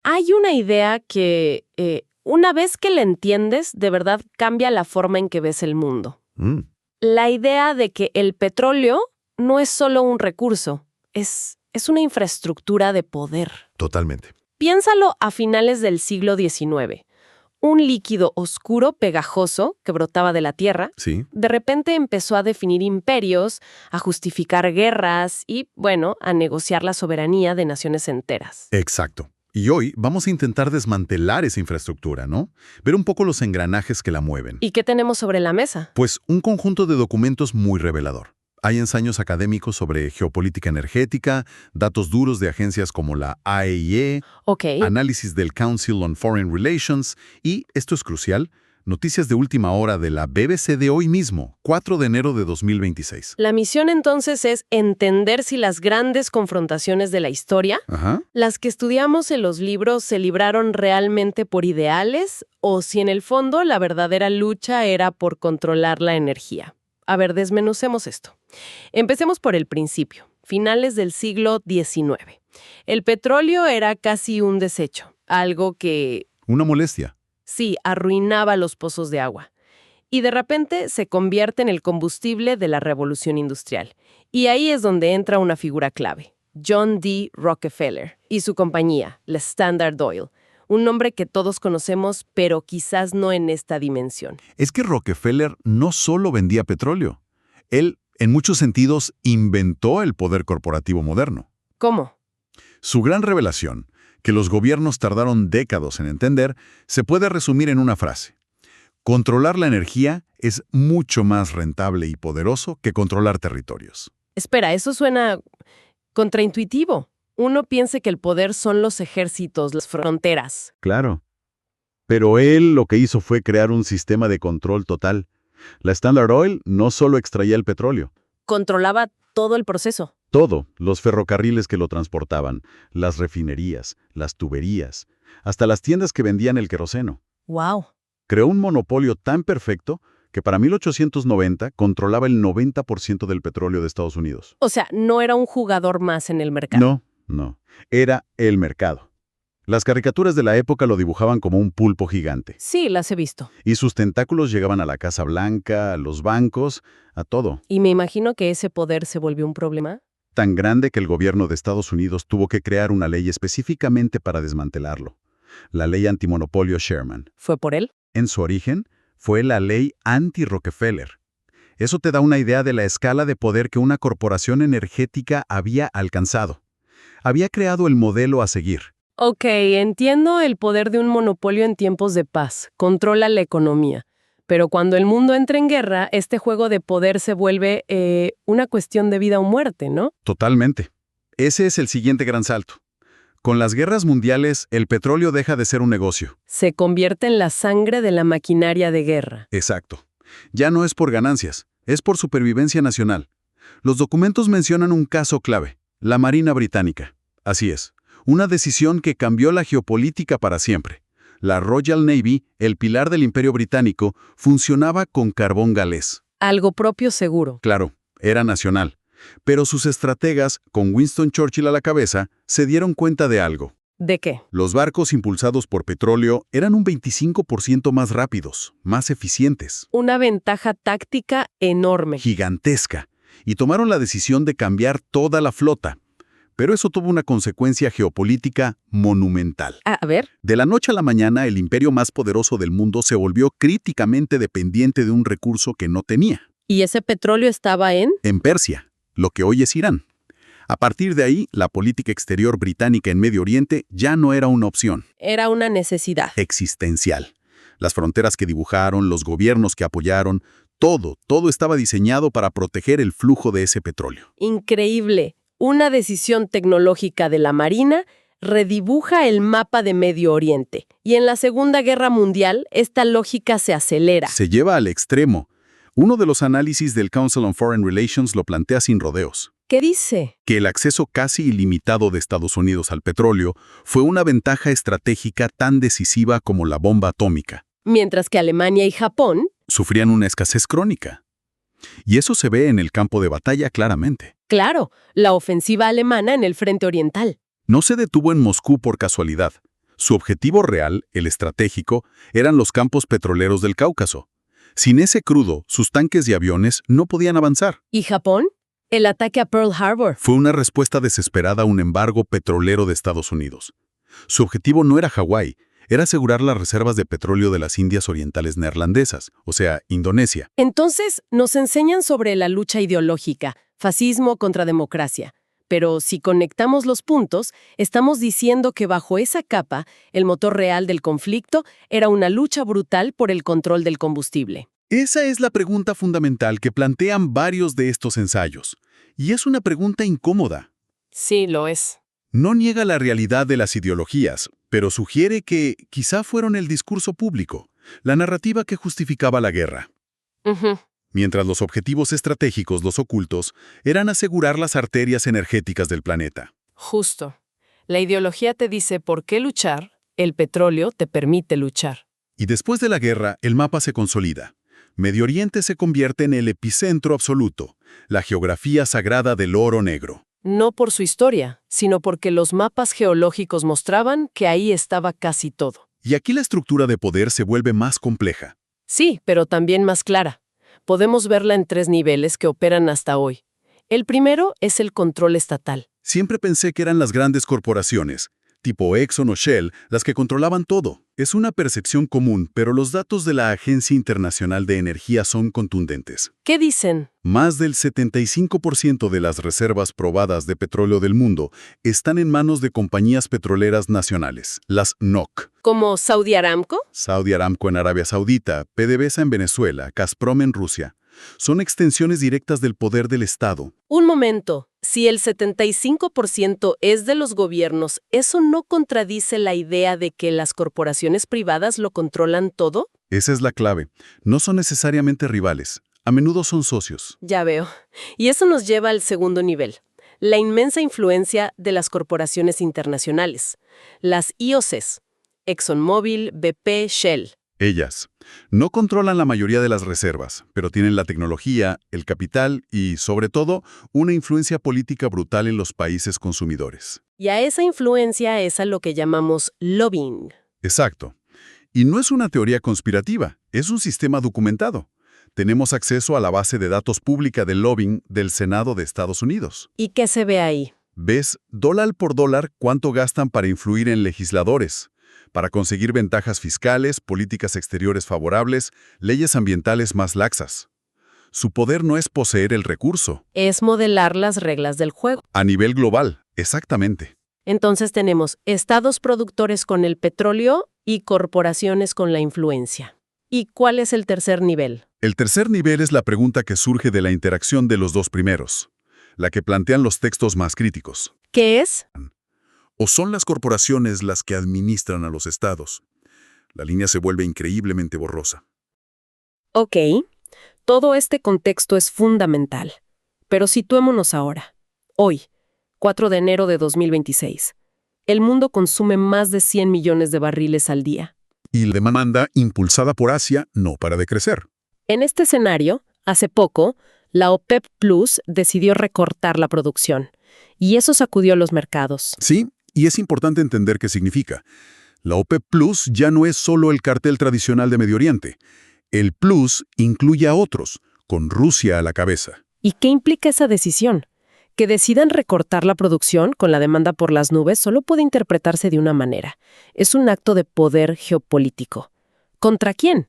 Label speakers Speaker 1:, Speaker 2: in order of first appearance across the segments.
Speaker 1: Hay una idea que, una vez que la entiendes, de verdad cambia la forma en que ves el mundo. La idea de que el petróleo no es solo un recurso, es una infraestructura de poder.
Speaker 2: Totalmente.
Speaker 1: Piénsalo a finales del siglo XIX. Un líquido oscuro, pegajoso, que brotaba de la tierra,
Speaker 2: Sí.
Speaker 1: de repente empezó a definir imperios, a justificar guerras y, bueno, a negociar la soberanía de naciones enteras.
Speaker 2: Exacto. Y hoy vamos a intentar desmantelar esa infraestructura, ¿no? Ver un poco los engranajes que la mueven.
Speaker 1: ¿Y qué tenemos sobre la mesa?
Speaker 2: Pues un conjunto de documentos muy revelador. Hay ensayos académicos sobre geopolítica energética, datos duros de agencias como la IAEA,
Speaker 1: Ok.
Speaker 2: análisis del Council on Foreign Relations y, esto es crucial, noticias de última hora de la BBC de hoy mismo, 4 de enero de 2026.
Speaker 1: La misión entonces es entender si las grandes confrontaciones de la historia,
Speaker 2: Ajá.
Speaker 1: las que estudiamos en los libros, se libraron realmente por ideales o si en el fondo la verdadera lucha era por controlar la energía. A ver, desmenucemos esto. Empecemos por el principio, finales del siglo XIX. El petróleo era casi un desecho, algo que,
Speaker 2: Una molestia.
Speaker 1: sí, arruinaba los pozos de agua. Y de repente se convierte en el combustible de la revolución industrial. Y ahí es donde entra una figura clave, John D. Rockefeller y su compañía, la Standard Oil. Un nombre que todos conocemos, pero quizás no en esta dimensión.
Speaker 2: Es que Rockefeller no solo vendía petróleo. Él, en muchos sentidos, inventó el poder corporativo moderno.
Speaker 1: ¿Cómo?
Speaker 2: Su gran revelación, que los gobiernos tardaron décadas en entender, se puede resumir en una frase. Controlar la energía es mucho más rentable y poderoso que controlar territorios.
Speaker 1: Espera, eso suena contraintuitivo. Uno piensa que el poder son los ejércitos, las fronteras.
Speaker 3: Claro. Pero él lo que hizo fue crear un sistema de control total. La Standard Oil no solo extraía el petróleo,
Speaker 1: Controlaba todo el proceso.
Speaker 3: todo, los ferrocarriles que lo transportaban, las refinerías, las tuberías, hasta las tiendas que vendían el queroseno.
Speaker 1: ¡Wow!
Speaker 3: Creó un monopolio tan perfecto que para 1890 controlaba el 90% del petróleo de Estados Unidos.
Speaker 1: O sea, no era un jugador más en el mercado.
Speaker 3: No. Era el mercado. Las caricaturas de la época lo dibujaban como un pulpo gigante.
Speaker 1: Sí, las he visto.
Speaker 3: Y sus tentáculos llegaban a la Casa Blanca, a los bancos, a todo.
Speaker 1: Y me imagino que ese poder se volvió un problema.
Speaker 3: Tan grande que el gobierno de Estados Unidos tuvo que crear una ley específicamente para desmantelarlo. La ley antimonopolio Sherman.
Speaker 1: ¿Fue por él?
Speaker 3: En su origen, fue la ley anti-Rockefeller. Eso te da una idea de la escala de poder que una corporación energética había alcanzado. Había creado el modelo a seguir.
Speaker 1: Ok, entiendo el poder de un monopolio en tiempos de paz. Controla la economía. Pero cuando el mundo entra en guerra, este juego de poder se vuelve una cuestión de vida o muerte, ¿no?
Speaker 3: Totalmente. Ese es el siguiente gran salto. Con las guerras mundiales, el petróleo deja de ser un negocio.
Speaker 1: Se convierte en la sangre de la maquinaria de guerra.
Speaker 3: Exacto. Ya no es por ganancias, es por supervivencia nacional. Los documentos mencionan un caso clave, la Marina Británica. Así es, una decisión que cambió la geopolítica para siempre. La Royal Navy, el pilar del Imperio Británico, funcionaba con carbón galés.
Speaker 1: Algo propio seguro.
Speaker 3: Claro, era nacional. Pero sus estrategas, con Winston Churchill a la cabeza, se dieron cuenta de algo.
Speaker 1: ¿De qué?
Speaker 3: Los barcos impulsados por petróleo eran un 25% más rápidos, más eficientes.
Speaker 1: Una ventaja táctica enorme.
Speaker 3: Gigantesca. Y tomaron la decisión de cambiar toda la flota. Pero eso tuvo una consecuencia geopolítica monumental.
Speaker 1: A ver.
Speaker 3: De la noche a la mañana, el imperio más poderoso del mundo se volvió críticamente dependiente de un recurso que no tenía.
Speaker 1: ¿Y ese petróleo estaba en?
Speaker 3: En Persia, lo que hoy es Irán. A partir de ahí, la política exterior británica en Medio Oriente ya no era una opción.
Speaker 1: Era una necesidad.
Speaker 3: Existencial. Las fronteras que dibujaron, los gobiernos que apoyaron, todo estaba diseñado para proteger el flujo de ese petróleo.
Speaker 1: Increíble. Una decisión tecnológica de la Marina redibuja el mapa de Medio Oriente. Y en la Segunda Guerra Mundial, esta lógica se acelera.
Speaker 3: Se lleva al extremo. Uno de los análisis del Council on Foreign Relations lo plantea sin rodeos.
Speaker 1: ¿Qué dice?
Speaker 3: Que el acceso casi ilimitado de Estados Unidos al petróleo fue una ventaja estratégica tan decisiva como la bomba atómica.
Speaker 1: Mientras que Alemania y Japón
Speaker 3: Sufrían una escasez crónica. Y eso se ve en el campo de batalla claramente.
Speaker 1: claro, la ofensiva alemana en el frente oriental.
Speaker 3: No se detuvo en Moscú por casualidad. Su objetivo real, el estratégico, eran los campos petroleros del Cáucaso. Sin ese crudo, sus tanques y aviones no podían avanzar.
Speaker 1: ¿Y Japón? El ataque a Pearl Harbor.
Speaker 3: Fue una respuesta desesperada a un embargo petrolero de Estados Unidos. Su objetivo no era Hawái, era asegurar las reservas de petróleo de las Indias Orientales Neerlandesas, o sea, Indonesia.
Speaker 1: Entonces, nos enseñan sobre la lucha ideológica, fascismo contra democracia. Pero si conectamos los puntos, estamos diciendo que bajo esa capa, el motor real del conflicto era una lucha brutal por el control del combustible.
Speaker 3: Esa es la pregunta fundamental que plantean varios de estos ensayos. Y es una pregunta incómoda.
Speaker 1: Sí, lo es.
Speaker 3: No niega la realidad de las ideologías, pero sugiere que quizá fueron el discurso público, la narrativa que justificaba la guerra. Mientras los objetivos estratégicos, los ocultos, eran asegurar las arterias energéticas del planeta.
Speaker 1: Justo. La ideología te dice por qué luchar, el petróleo te permite luchar.
Speaker 3: Y después de la guerra, el mapa se consolida. Medio Oriente se convierte en el epicentro absoluto, la geografía sagrada del oro negro.
Speaker 1: No por su historia, sino porque los mapas geológicos mostraban que ahí estaba casi todo.
Speaker 3: Y aquí la estructura de poder se vuelve más compleja.
Speaker 1: Sí, pero también más clara. Podemos verla en 3 niveles que operan hasta hoy. El primero es el control estatal.
Speaker 3: Siempre pensé que eran las grandes corporaciones, tipo Exxon o Shell, las que controlaban todo. Es una percepción común, pero los datos de la Agencia Internacional de Energía son contundentes.
Speaker 1: ¿Qué dicen?
Speaker 3: Más del 75% de las reservas probadas de petróleo del mundo están en manos de compañías petroleras nacionales, las NOC.
Speaker 1: ¿Como Saudi Aramco?
Speaker 3: Saudi Aramco en Arabia Saudita, PDVSA en Venezuela, Gazprom en Rusia. Son extensiones directas del poder del Estado.
Speaker 1: Un momento. Si el 75% es de los gobiernos, ¿eso no contradice la idea de que las corporaciones privadas lo controlan todo?
Speaker 3: Esa es la clave. No son necesariamente rivales. A menudo son socios.
Speaker 1: Ya veo. Y eso nos lleva al segundo nivel. La inmensa influencia de las corporaciones internacionales. Las IOCs. ExxonMobil, BP, Shell.
Speaker 3: Ellas no controlan la mayoría de las reservas, pero tienen la tecnología, el capital y, sobre todo, una influencia política brutal en los países consumidores.
Speaker 1: Y a esa influencia es a lo que llamamos lobbying.
Speaker 3: Exacto. Y no es una teoría conspirativa, es un sistema documentado. Tenemos acceso a la base de datos pública del lobbying del Senado de Estados Unidos.
Speaker 1: ¿Y qué se ve ahí?
Speaker 3: Ves, dólar por dólar, cuánto gastan para influir en legisladores, para conseguir ventajas fiscales, políticas exteriores favorables, leyes ambientales más laxas. Su poder no es poseer el recurso.
Speaker 1: Es modelar las reglas del juego.
Speaker 3: A nivel global, exactamente.
Speaker 1: Entonces tenemos estados productores con el petróleo y corporaciones con la influencia. ¿Y cuál es el tercer nivel?
Speaker 3: El tercer nivel es la pregunta que surge de la interacción de los dos primeros, la que plantean los textos más críticos.
Speaker 1: ¿Qué es?
Speaker 3: ¿O son las corporaciones las que administran a los estados? La línea se vuelve increíblemente borrosa.
Speaker 1: Ok, todo este contexto es fundamental. Pero situémonos ahora. Hoy, 4 de enero de 2026. El mundo consume más de 100 millones de barriles al día.
Speaker 3: Y la demanda, impulsada por Asia, no para de crecer.
Speaker 1: En este escenario, hace poco, la OPEP Plus decidió recortar la producción. Y eso sacudió los mercados.
Speaker 3: Sí, y es importante entender qué significa. La OPEP Plus ya no es solo el cartel tradicional de Medio Oriente. El Plus incluye a otros, con Rusia a la cabeza.
Speaker 1: ¿Y qué implica esa decisión? Que decidan recortar la producción con la demanda por las nubes solo puede interpretarse de una manera. Es un acto de poder geopolítico. ¿Contra quién?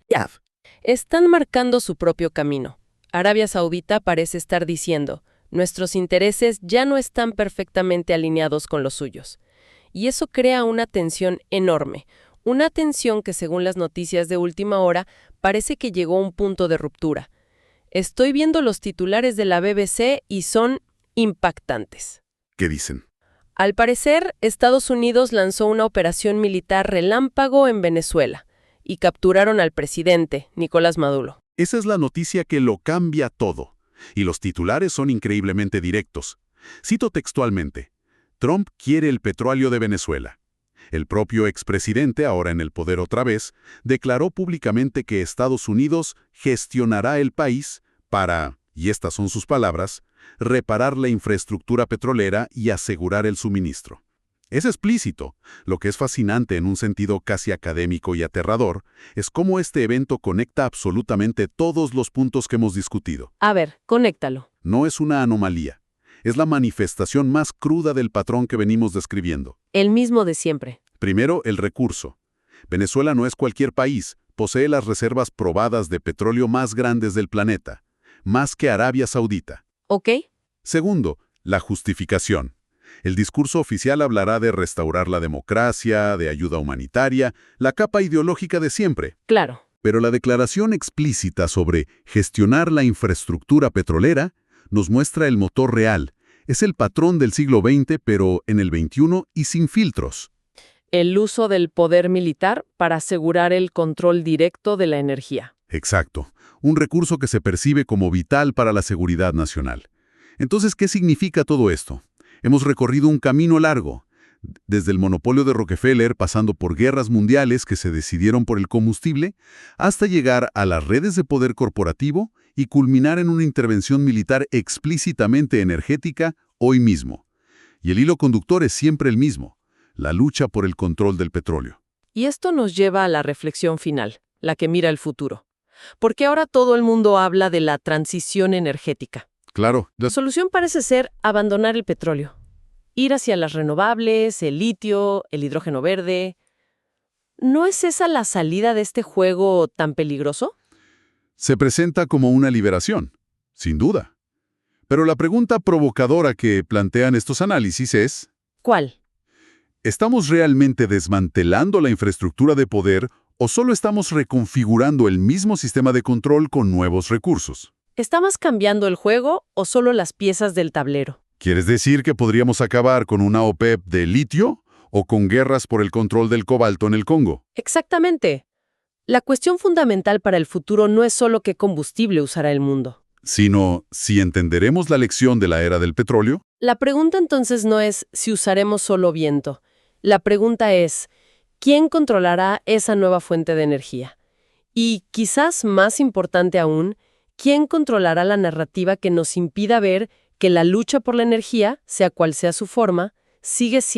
Speaker 1: Están marcando su propio camino. Arabia Saudita parece estar diciendo, nuestros intereses ya no están perfectamente alineados con los suyos. Y eso crea una tensión enorme. Una tensión que, según las noticias de última hora, parece que llegó a un punto de ruptura. Estoy viendo los titulares de la BBC y son impactantes.
Speaker 3: ¿Qué dicen?
Speaker 1: Al parecer, Estados Unidos lanzó una operación militar relámpago en Venezuela y capturaron al presidente, Nicolás Maduro.
Speaker 3: Esa es la noticia que lo cambia todo. Y los titulares son increíblemente directos. Cito textualmente: Trump quiere el petróleo de Venezuela. El propio expresidente, ahora en el poder otra vez, declaró públicamente que Estados Unidos gestionará el país para, y estas son sus palabras, reparar la infraestructura petrolera y asegurar el suministro.
Speaker 2: Es explícito. Lo que es fascinante en un sentido casi académico y aterrador es cómo este evento conecta absolutamente todos los puntos que hemos discutido.
Speaker 1: A ver, conéctalo.
Speaker 2: No es una anomalía. Es la manifestación más cruda del patrón que venimos describiendo.
Speaker 1: El mismo de siempre.
Speaker 2: Primero, el recurso. Venezuela no es cualquier país. Posee las reservas probadas de petróleo más grandes del planeta, más que Arabia Saudita.
Speaker 1: ¿Ok?
Speaker 2: Segundo, la justificación. El discurso oficial hablará de restaurar la democracia, de ayuda humanitaria, la capa ideológica de siempre.
Speaker 1: Claro.
Speaker 2: Pero la declaración explícita sobre gestionar la infraestructura petrolera nos muestra el motor real. Es el patrón del siglo XX, pero en el XXI y sin filtros.
Speaker 1: El uso del poder militar para asegurar el control directo de la energía.
Speaker 2: Exacto. Un recurso que se percibe como vital para la seguridad nacional. Entonces, ¿qué significa todo esto? Hemos recorrido un camino largo, desde el monopolio de Rockefeller, pasando por guerras mundiales que se decidieron por el combustible, hasta llegar a las redes de poder corporativo y culminar en una intervención militar explícitamente energética hoy mismo. Y el hilo conductor es siempre el mismo: la lucha por el control del petróleo.
Speaker 1: Y esto nos lleva a la reflexión final, la que mira el futuro. Porque ahora todo el mundo habla de la transición energética.
Speaker 2: Claro.
Speaker 1: La solución parece ser abandonar el petróleo, ir hacia las renovables, el litio, el hidrógeno verde. ¿No es esa la salida de este juego tan peligroso?
Speaker 2: Se presenta como una liberación, sin duda. Pero la pregunta provocadora que plantean estos análisis es:
Speaker 1: ¿Cuál?
Speaker 2: ¿estamos realmente desmantelando la infraestructura de poder o solo estamos reconfigurando el mismo sistema de control con nuevos recursos?
Speaker 1: ¿Estamos cambiando el juego o solo las piezas del tablero?
Speaker 2: ¿Quieres decir que podríamos acabar con una OPEP de litio o con guerras por el control del cobalto en el Congo?
Speaker 1: Exactamente. La cuestión fundamental para el futuro no es solo qué combustible usará el mundo.
Speaker 2: Sino si entenderemos la lección de la era del petróleo.
Speaker 1: La pregunta entonces no es si usaremos solo viento. La pregunta es, ¿quién controlará esa nueva fuente de energía? Y, quizás más importante aún, ¿quién controlará la narrativa que nos impida ver que la lucha por la energía, sea cual sea su forma, sigue siendo